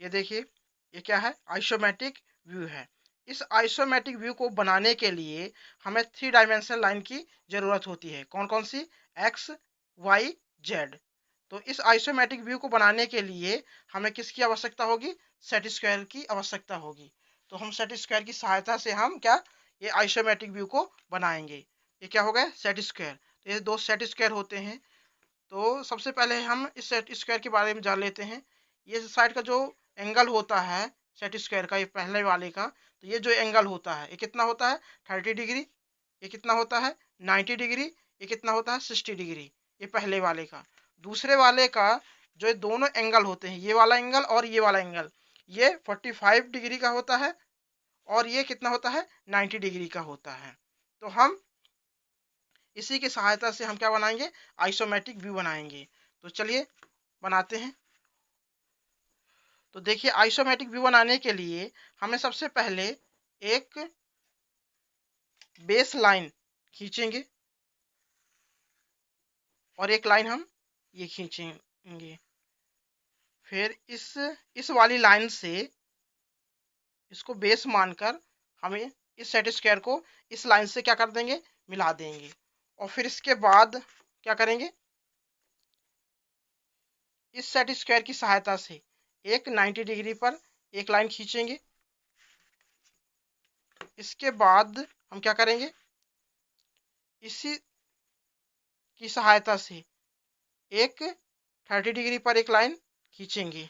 ये देखिए, ये क्या है, आइसोमेट्रिक व्यू है। इस आइसोमेट्रिक व्यू को बनाने के लिए हमें 3 डायमेंशनल लाइन की जरूरत होती है। कौन कौन सी? X, Y, Z. तो इस आइसोमेट्रिक व्यू को बनाने के लिए हमें किसकी आवश्यकता होगी? सेट स्क्वायर की आवश्यकता होगी। तो हम सेट स्क्वायर की सहायता से हम क्या, ये आइसोमेट्रिक व्यू को बनाएंगे। ये क्या हो गया? Set square. तो ये दो सेट स्क्वायर होते हैं। तो सबसे पहले हम इस सेट स्क्वायर के बारे में जान लेते हैं। ये साइड का जो एंगल होता है सेट स्क्वायर का, ये पहले वाले का, तो ये जो एंगल होता है ये कितना होता है? 30 डिग्री। ये कितना होता है? 90 डिग्री। ये कितना होता है? 60 डिग्री। ये पहले वाले का। दूसरे वाले का जो ये दोनों एंगल होते हैं, ये वाला एंगल और ये वाला एंगल, ये 45 डिग्री का होता है और ये कितना होता है? 90 डिग्री का होता है। तो हम इसी की सहायता से हम क्या बनाएंगे? आइसोमेट्रिक व्यू बनाएंगे। तो चलिए बनाते हैं। तो देखिए, आइसोमेट्रिक व्यू बनाने के लिए हमें सबसे पहले एक बेस लाइन खींचेंगे और एक लाइन हम ये खींचेंगे। फिर इस वाली लाइन से इसको बेस मानकर हमें इस सेट स्क्वायर को इस लाइन से क्या कर देंगे? मिला देंगे। और फिर इसके बाद क्या करेंगे? इस सेट स्क्वायर की सहायता से एक 90 डिग्री पर एक लाइन खींचेंगे। इसके बाद हम क्या करेंगे? इसी की सहायता से एक 30 डिग्री पर एक लाइन खींचेंगे,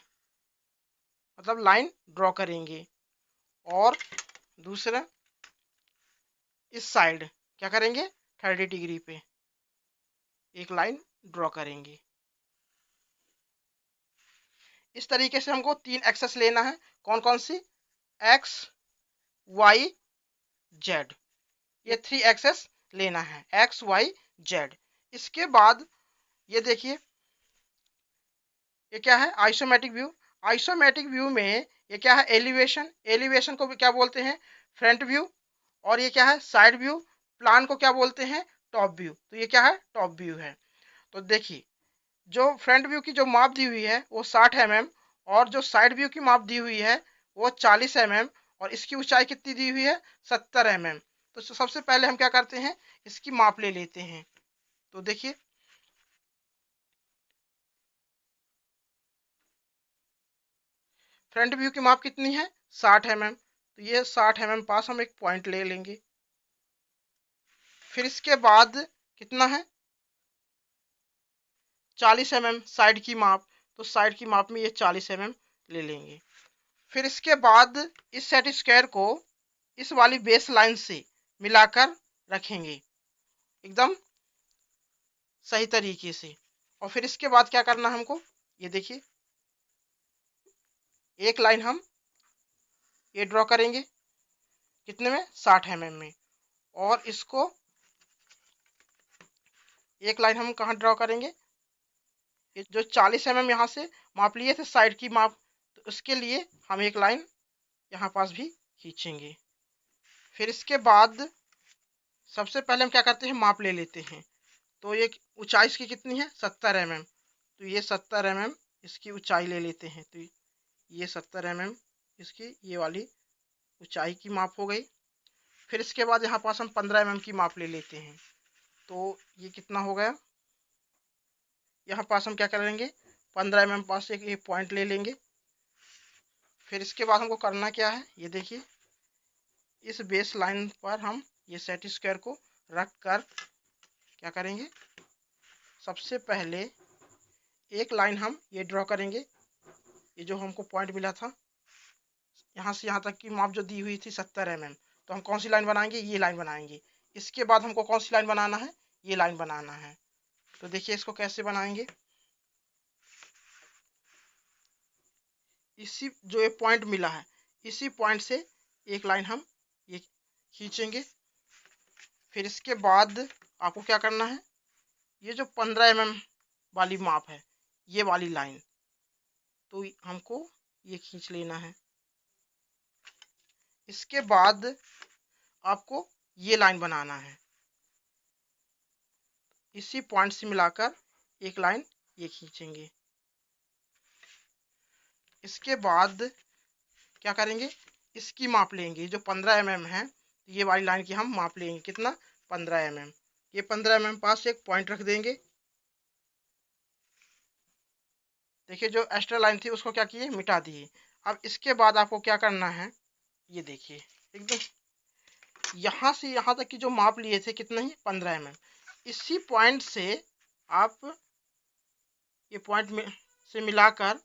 मतलब लाइन ड्रॉ करेंगे। और दूसरा इस साइड क्या करेंगे? 30 डिग्री पे एक लाइन ड्रॉ करेंगे। इस तरीके से हमको 3 एक्सेस लेना है। कौन कौन सी? X, Y, Z. ये 3 एक्सेस लेना है, एक्स, वाई, जेड। इसके बाद ये देखिए, ये क्या है? Isometric view. आइसोमेट्रिक व्यू में ये क्या है? एलिवेशन। एलिवेशन को भी क्या बोलते हैं? Front view. और ये क्या है? Side view. प्लान को क्या बोलते हैं? Top view. तो ये क्या है? टॉप व्यू है। तो देखिए, जो फ्रंट व्यू की जो माप दी हुई है वो 60 mm और जो साइड व्यू की माप दी हुई है वो 40 mm और इसकी ऊंचाई कितनी दी हुई है? 70 mm। तो सबसे पहले हम क्या करते हैं? इसकी माप ले लेते हैं। तो देखिए, फ्रंट व्यू की माप कितनी है? 60 mm। तो ये 60 mm पास हम एक पॉइंट ले लेंगे। फिर इसके बाद कितना है? 40 mm साइड की माप। तो साइड की माप में ये 40 mm ले लेंगे। फिर इसके बाद इस सेट स्क्वायर को इस वाली बेस लाइन से मिलाकर रखेंगे एकदम सही तरीके से। और फिर इसके बाद क्या करना है हमको? ये देखिए, एक लाइन हम ये ड्रॉ करेंगे कितने में? 60 mm में। और इसको एक लाइन हम कहाँ ड्रॉ करेंगे? ये जो 40 mm यहाँ से माप लिए थे साइड की माप, तो उसके लिए हम एक लाइन यहाँ पास भी खींचेंगे। फिर इसके बाद सबसे पहले हम क्या करते हैं? माप ले लेते हैं। तो ये ऊंचाई इसकी कितनी है? 70 mm। तो ये 70 mm इसकी ऊंचाई ले लेते हैं। तो ये 70 mm इसकी ये वाली ऊंचाई की माप हो गई। फिर इसके बाद यहाँ पास हम 15 mm की माप ले लेते हैं। तो ये कितना हो गया? यहाँ पास हम क्या करेंगे? 15 mm पास एक ये पॉइंट ले लेंगे। फिर इसके बाद हमको करना क्या है? ये देखिए, इस बेस लाइन पर हम ये सेट स्क्वायर को रख कर क्या करेंगे? सबसे पहले एक लाइन हम ये ड्रॉ करेंगे। ये जो हमको पॉइंट मिला था यहाँ से यहाँ तक की माप जो दी हुई थी 70 mm, तो हम कौन सी लाइन बनाएंगे? ये लाइन बनाएंगे। इसके बाद हमको कौन सी लाइन बनाना है? ये लाइन बनाना है। तो देखिए, इसको कैसे बनाएंगे? इसी जो ये पॉइंट मिला है इसी पॉइंट से एक लाइन हम ये खींचेंगे। फिर इसके बाद आपको क्या करना है? ये जो 15 mm वाली माप है ये वाली लाइन, तो हमको ये खींच लेना है। इसके बाद आपको ये लाइन बनाना है। इसी पॉइंट से मिलाकर एक लाइन ये खींचेंगे। इसके बाद क्या करेंगे, इसकी माप लेंगे। जो 15 mm है, ये वाली लाइन की हम माप लेंगे। कितना, 15 mm। ये 15 mm पास एक पॉइंट रख देंगे। देखिए जो एक्स्ट्रा लाइन थी उसको क्या किए, मिटा दिए। अब इसके बाद आपको क्या करना है, ये देखिए एकदम यहाँ से यहाँ तक की जो माप लिए थे कितना ही, 15 mm। इसी पॉइंट से आप ये पॉइंट में से मिलाकर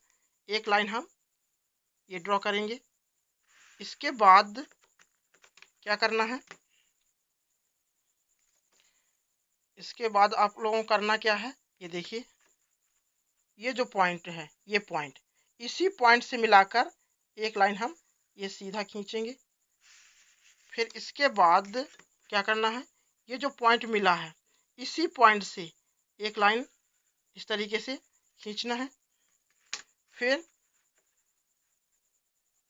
एक लाइन हम ये ड्रॉ करेंगे। इसके बाद क्या करना है, इसके बाद आप लोगों को करना क्या है, ये देखिए ये जो पॉइंट है, ये पॉइंट, इसी पॉइंट से मिलाकर एक लाइन हम ये सीधा खींचेंगे। फिर इसके बाद क्या करना है, ये जो पॉइंट मिला है इसी पॉइंट से एक लाइन इस तरीके से खींचना है। फिर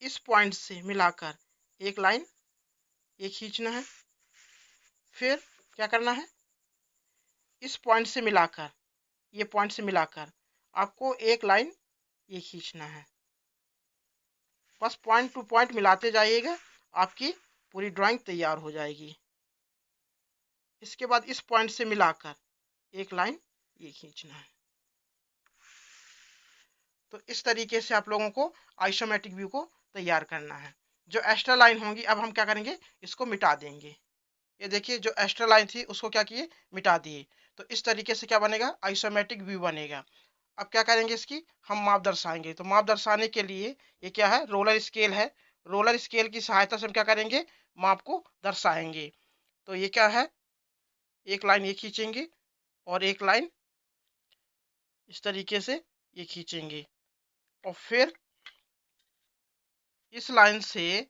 इस पॉइंट से मिलाकर एक लाइन ये खींचना है। फिर क्या करना है, इस पॉइंट से मिलाकर, ये पॉइंट से मिलाकर आपको एक लाइन ये खींचना है। बस पॉइंट टू पॉइंट मिलाते जाइएगा, आपकी पूरी ड्राइंग तैयार हो जाएगी। इसके बाद इस पॉइंट से मिलाकर एक लाइन ये खींचना है। तो इस तरीके से आप लोगों को आइसोमेट्रिक व्यू को तैयार करना है। जो एक्स्ट्रा लाइन होंगी अब हम क्या करेंगे, इसको मिटा देंगे। ये देखिए जो एक्स्ट्रा लाइन थी उसको क्या किए, मिटा दिए। तो इस तरीके से क्या बनेगा, आइसोमेट्रिक व्यू बनेगा। अब क्या करेंगे, इसकी हम माप दर्शाएंगे। तो माप दर्शाने के लिए ये क्या है, रोलर स्केल है। रोलर स्केल की सहायता से हम क्या करेंगे, माप को दर्शाएंगे। तो ये क्या है, एक लाइन ये खींचेंगे और एक लाइन इस तरीके से ये खींचेंगे। और फिर इस लाइन से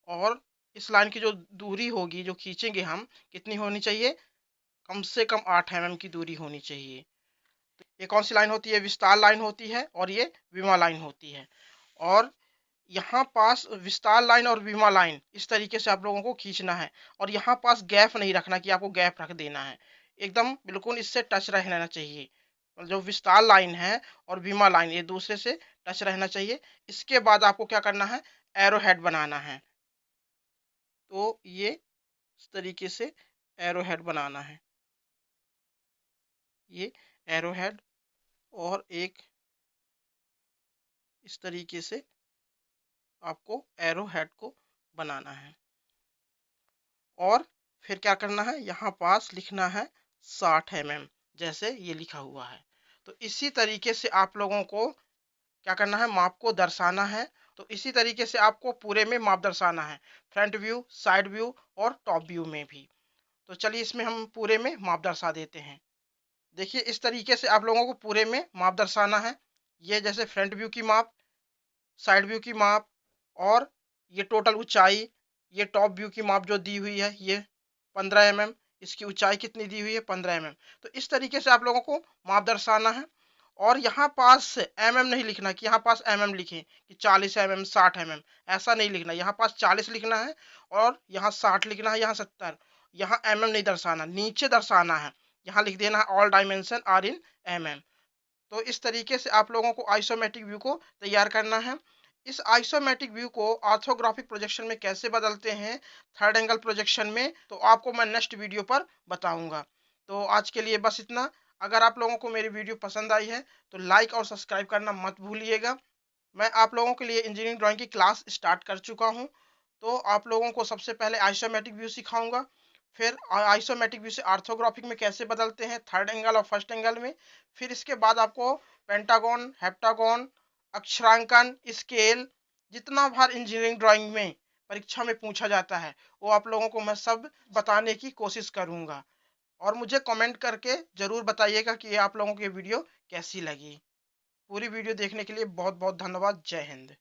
और इस लाइन की जो दूरी होगी, जो खींचेंगे हम, कितनी होनी चाहिए, कम से कम 8 mm की दूरी होनी चाहिए। ये कौन सी लाइन होती है, विस्तार लाइन होती है और ये विमा लाइन होती है। और यहाँ पास विस्तार लाइन और विमा लाइन इस तरीके से आप लोगों को खींचना है। और यहाँ पास गैप नहीं रखना कि आपको गैप रख देना है, एकदम बिल्कुल इससे टच रहना चाहिए। जो विस्तार लाइन है और विमा लाइन ये दूसरे से टच रहना चाहिए। इसके बाद आपको क्या करना है, एरो हेड बनाना है। तो ये इस तरीके से एरो हेड बनाना है, ये एरो हेड, और एक इस तरीके से आपको एरो हेड को बनाना है। और फिर क्या करना है, यहाँ पास लिखना है 60 mm, जैसे ये लिखा हुआ है। तो इसी तरीके से आप लोगों को क्या करना है, माप को दर्शाना है। तो इसी तरीके से आपको पूरे में माप दर्शाना है, फ्रंट व्यू, साइड व्यू और टॉप व्यू में भी। तो चलिए इसमें हम पूरे में माप दर्शा देते हैं। देखिए इस तरीके से आप लोगों को पूरे में माप दर्शाना है। ये जैसे फ्रंट व्यू की माप, साइड व्यू की माप, और ये टोटल ऊंचाई, ये टॉप व्यू की माप जो दी हुई है ये 15 mm, इसकी ऊंचाई कितनी दी हुई है, 15 mm। तो इस तरीके से आप लोगों को माप दर्शाना है। और यहाँ पास mm नहीं लिखना कि यहाँ पास mm लिखें कि 40 mm, 60 mm, ऐसा नहीं लिखना। यहाँ पास 40 लिखना है और यहाँ 60 लिखना है, यहाँ 70। यहाँ mm नहीं दर्शाना, नीचे दर्शाना है। यहाँ लिख देना है all dimension are in mm। तो इस तरीके से आप लोगों को आइसोमेट्रिक व्यू को तैयार करना है। इस आइसोमेट्रिक व्यू को ऑर्थोग्राफिक प्रोजेक्शन में कैसे बदलते हैं, थर्ड एंगल प्रोजेक्शन में, तो आपको मैं नेक्स्ट वीडियो पर बताऊंगा। तो आज के लिए बस इतना। अगर आप लोगों को मेरी वीडियो पसंद आई है तो लाइक और सब्सक्राइब करना मत भूलिएगा। मैं आप लोगों के लिए इंजीनियरिंग ड्राइंग की क्लास स्टार्ट कर चुका हूँ। तो आप लोगों को सबसे पहले आइसोमेट्रिक व्यू सिखाऊंगा, फिर आइसोमेट्रिक व्यू से ऑर्थोग्राफिक में कैसे बदलते हैं, थर्ड एंगल और फर्स्ट एंगल में। फिर इसके बाद आपको पेंटागन, हेप्टागन, अक्षरांकन, स्केल, जितना बार इंजीनियरिंग ड्राइंग में परीक्षा में पूछा जाता है वो आप लोगों को मैं सब बताने की कोशिश करूंगा। और मुझे कमेंट करके जरूर बताइएगा कि आप लोगों की वीडियो कैसी लगी। पूरी वीडियो देखने के लिए बहुत बहुत धन्यवाद। जय हिंद।